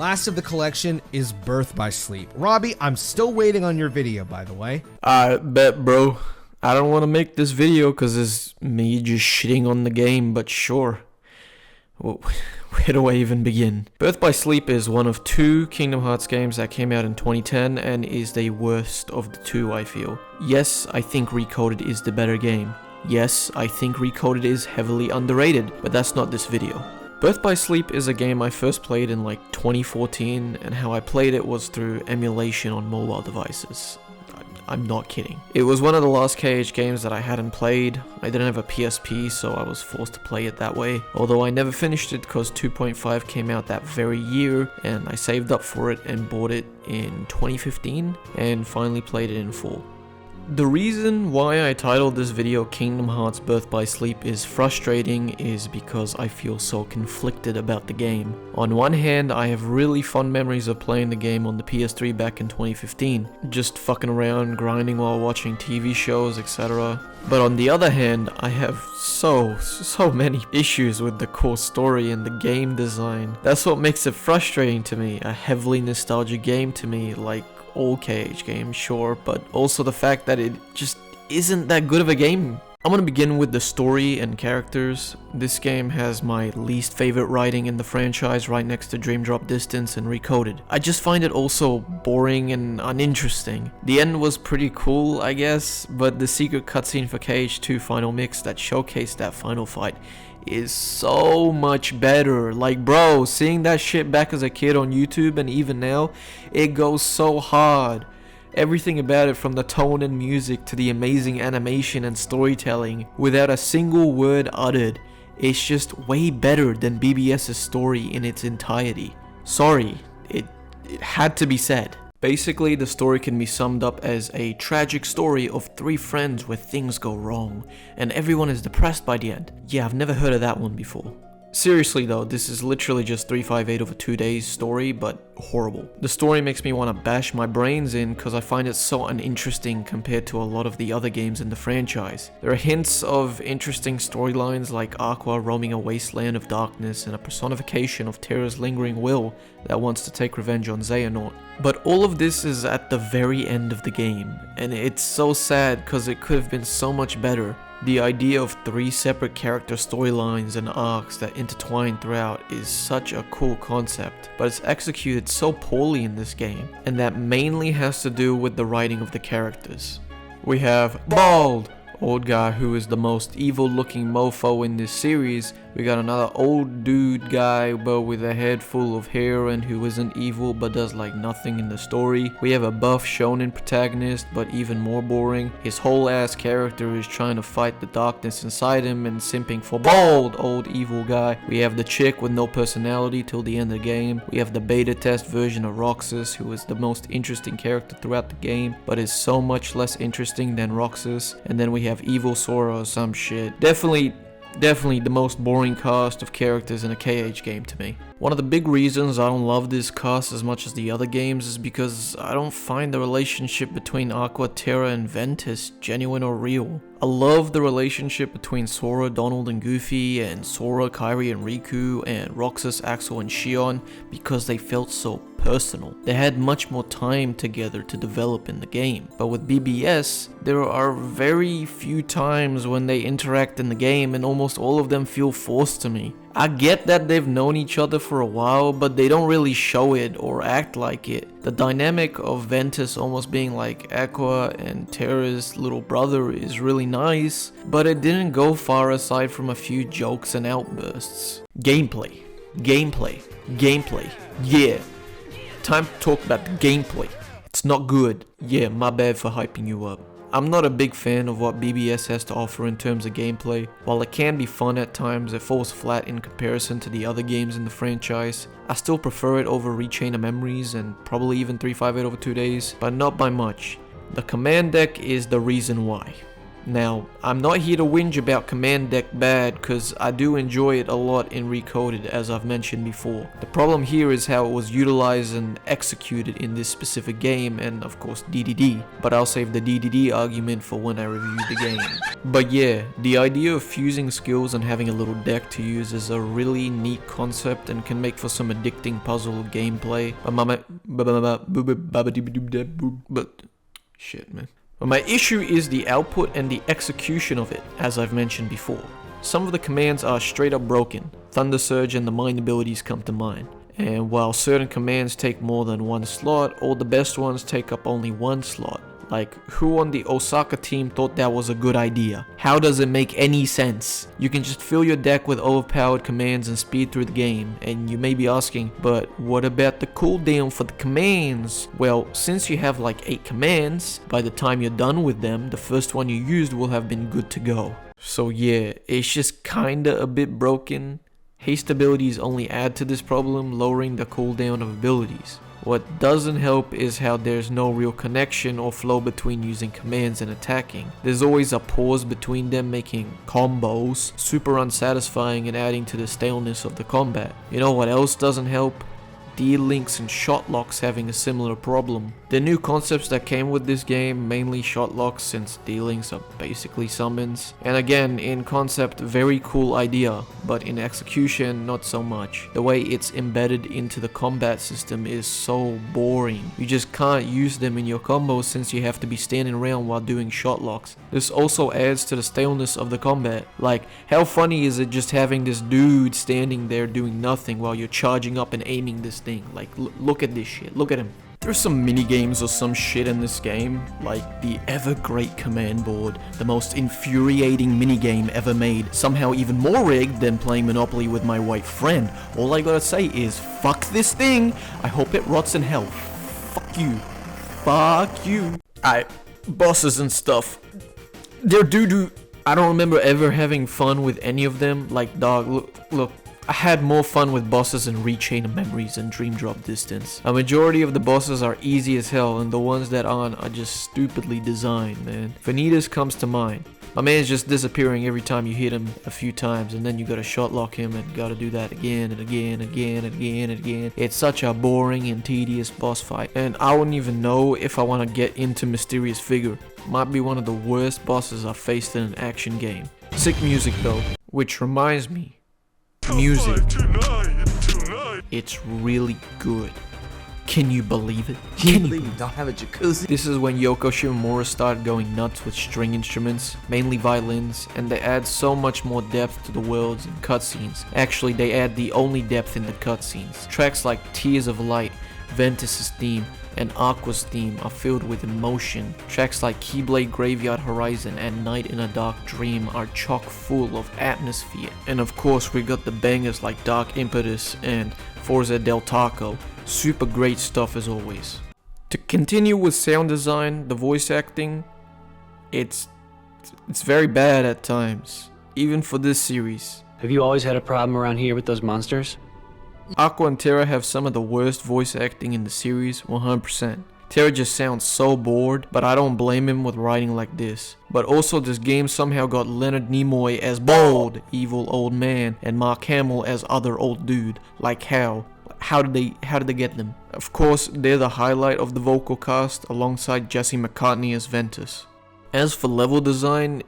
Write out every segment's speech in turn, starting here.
Last of the collection is Birth by Sleep. Robbie, I'm still waiting on your video, by the way. I bet, bro. I don't want to make this video because it's me just shitting on the game, but sure. Where do I even begin? Birth by Sleep is one of two Kingdom Hearts games that came out in 2010 and is the worst of the two, I feel. Yes, I think Recoded is the better game. Yes, I think Recoded is heavily underrated, but that's not this video. Birth by Sleep is a game I first played in like 2014, and how I played it was through emulation on mobile devices. I'm not kidding. It was one of the last KH games that I hadn't played. I didn't have a PSP, so I was forced to play it that way. Although I never finished it because 2.5 came out that very year, and I saved up for it and bought it in 2015, and finally played it in full. The reason why I titled this video Kingdom Hearts Birth by Sleep is frustrating is because I feel so conflicted about the game. On one hand, I have really fond memories of playing the game on the PS3 back in 2015, just fucking around, grinding while watching TV shows, etc. But on the other hand, I have so many issues with the core story and the game design. That's what makes it frustrating to me, a heavily nostalgic game to me, like all KH games, sure, but also the fact that it just isn't that good of a game. I'm gonna begin with the story and characters. This game has my least favorite writing in the franchise, right next to Dream Drop Distance and Recoded. I just find it also boring and uninteresting. The end was pretty cool, I guess, but the secret cutscene for KH2 Final Mix that showcased that final fight is so much better. Like, bro, seeing that shit back as a kid on YouTube and even now, it goes so hard. Everything about it, from the tone and music to the amazing animation and storytelling, without a single word uttered, it's just way better than BBS's story in its entirety. Sorry, it had to be said. Basically, the story can be summed up as a tragic story of three friends where things go wrong, and everyone is depressed by the end. Yeah, I've never heard of that one before. Seriously though, this is literally just 358 over 2 days story, but horrible. The story makes me want to bash my brains in because I find it so uninteresting compared to a lot of the other games in the franchise. There are hints of interesting storylines like Aqua roaming a wasteland of darkness and a personification of Terra's lingering will that wants to take revenge on Xehanort. But all of this is at the very end of the game, and it's so sad because it could have been so much better. The idea of three separate character storylines and arcs that intertwine throughout is such a cool concept, but it's executed so poorly in this game, and that mainly has to do with the writing of the characters. We have Bald, old guy who is the most evil looking mofo in this series. We got another old dude guy but with a head full of hair and who isn't evil but does like nothing in the story. We have a buff shonen protagonist but even more boring. His whole ass character is trying to fight the darkness inside him and simping for Bald, old evil guy. We have the chick with no personality till the end of the game. We have the beta test version of Roxas, who is the most interesting character throughout the game but is so much less interesting than Roxas. And then we have evil Sora or some shit. Definitely the most boring cast of characters in a KH game to me. One of the big reasons I don't love this cast as much as the other games is because I don't find the relationship between Aqua, Terra, and Ventus genuine or real. I love the relationship between Sora, Donald, and Goofy, and Sora, Kairi, and Riku, and Roxas, Axel, and Xion because they felt so personal. They had much more time together to develop in the game. But with BBS, there are very few times when they interact in the game, and almost all of them feel forced to me. I get that they've known each other for a while, but they don't really show it or act like it. The dynamic of Ventus almost being like Aqua and Terra's little brother is really nice, but it didn't go far aside from a few jokes and outbursts. Gameplay. Yeah. Time to talk about the gameplay. It's not good. Yeah, my bad for hyping you up. I'm not a big fan of what BBS has to offer in terms of gameplay. While it can be fun at times, it falls flat in comparison to the other games in the franchise. I still prefer it over Rechain of Memories and probably even 358 over 2 days, but not by much. The command deck is the reason why. Now, I'm not here to whinge about command deck bad, cause I do enjoy it a lot in Recoded, as I've mentioned before. The problem here is how it was utilized and executed in this specific game, and of course DDD, but I'll save the DDD argument for when I review the game. But yeah, the idea of fusing skills and having a little deck to use is a really neat concept and can make for some addicting puzzle gameplay. But shit, man. But my issue is the output and the execution of it, as I've mentioned before. Some of the commands are straight up broken. Thunder Surge and the Mind abilities come to mind. And while certain commands take more than one slot, all the best ones take up only one slot. Like, who on the Osaka team thought that was a good idea? How does it make any sense? You can just fill your deck with overpowered commands and speed through the game, and you may be asking, but what about the cooldown for the commands? Well, since you have like 8 commands, by the time you're done with them, the first one you used will have been good to go. So yeah, it's just kinda a bit broken. Haste abilities only add to this problem, lowering the cooldown of abilities. What doesn't help is how there's no real connection or flow between using commands and attacking. There's always a pause between them, making combos super unsatisfying and adding to the staleness of the combat. You know what else doesn't help? D-links and shot locks having a similar problem. The new concepts that came with this game, mainly shot locks since D-links are basically summons. And again, in concept, very cool idea, but in execution, not so much. The way it's embedded into the combat system is so boring. You just can't use them in your combos since you have to be standing around while doing shot locks. This also adds to the staleness of the combat. Like, how funny is it just having this dude standing there doing nothing while you're charging up and aiming this thing? Like, look at this shit, look at him. There's some mini games or some shit in this game, like the ever great command board, the most infuriating mini game ever made, somehow even more rigged than playing Monopoly with my white friend. All I gotta say is, fuck this thing, I hope it rots in hell. Fuck you. Fuck you. Bosses and stuff. They're doodoo. I don't remember ever having fun with any of them. Like, dog, look. I had more fun with bosses in Rechain of Memories and Dream Drop Distance. A majority of the bosses are easy as hell, and the ones that aren't are just stupidly designed, man. Vanitas comes to mind. My man's just disappearing every time you hit him a few times, and then you gotta shot lock him and gotta do that again and again and again and again and again. It's such a boring and tedious boss fight, and I wouldn't even know if I want to get into Mysterious Figure. Might be one of the worst bosses I've faced in an action game. Sick music though, which reminds me. Music. It's really good. Can you believe it? Can you believe don't have a jacuzzi? This is when Yoko Shimomura started going nuts with string instruments, mainly violins, and they add so much more depth to the worlds and cutscenes. Actually, they add the only depth in the cutscenes. Tracks like Tears of Light, Ventus's theme, and Aqua's theme are filled with emotion. Tracks like Keyblade Graveyard Horizon and Night in a Dark Dream are chock full of atmosphere. And of course we got the bangers like Dark Impetus and Forza del Taco. Super great stuff as always. To continue with sound design, the voice acting, it's very bad at times, even for this series. Have you always had a problem around here with those monsters? Aqua and Terra have some of the worst voice acting in the series, 100%. Terra just sounds so bored, but I don't blame him with writing like this. But also this game somehow got Leonard Nimoy as bald, evil old man, and Mark Hamill as other old dude. Like how? How did they get them? Of course, they're the highlight of the vocal cast alongside Jesse McCartney as Ventus. As for level design,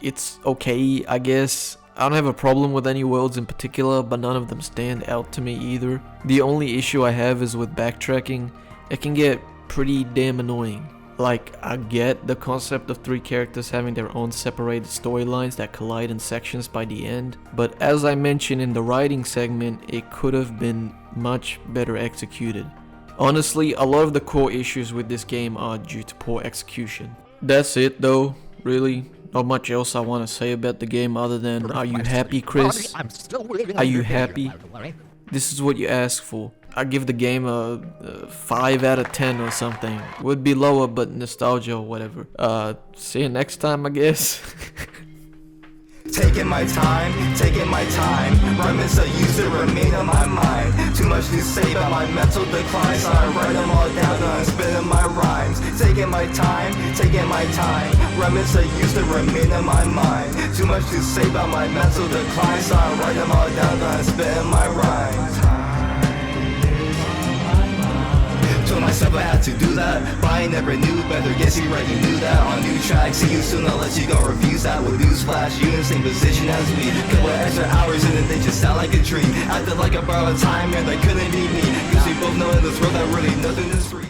it's okay, I guess. I don't have a problem with any worlds in particular, but none of them stand out to me either. The only issue I have is with backtracking. It can get pretty damn annoying. Like, I get the concept of 3 characters having their own separated storylines that collide in sections by the end, but as I mentioned in the writing segment, it could have been much better executed. Honestly, a lot of the core issues with this game are due to poor execution. That's it though, really. Not much else I want to say about the game other than, are you happy, Chris? Are you happy? This is what you ask for. I give the game a 5 out of 10 or something. Would be lower, but nostalgia or whatever. See you next time, I guess. taking my time, rhyming so used to remain on my mind. Too much to say about my mental decline, so I write them all down and I'm spinning my rhymes. Taking my time, rhyming so used to remain in my mind. Too much to say about my mental decline, so I write them all down and I'm spinning my rhymes. Told myself I had to do that, but I never knew better. Guess you right, you knew that. On new track, see you soon, I'll let you go reviews that. With newsflash, you in the same position as me. Couple extra hours in and they just sound like a dream. Acted like a borrowed time and they couldn't be me. Cause we both know in this world that really nothing is free.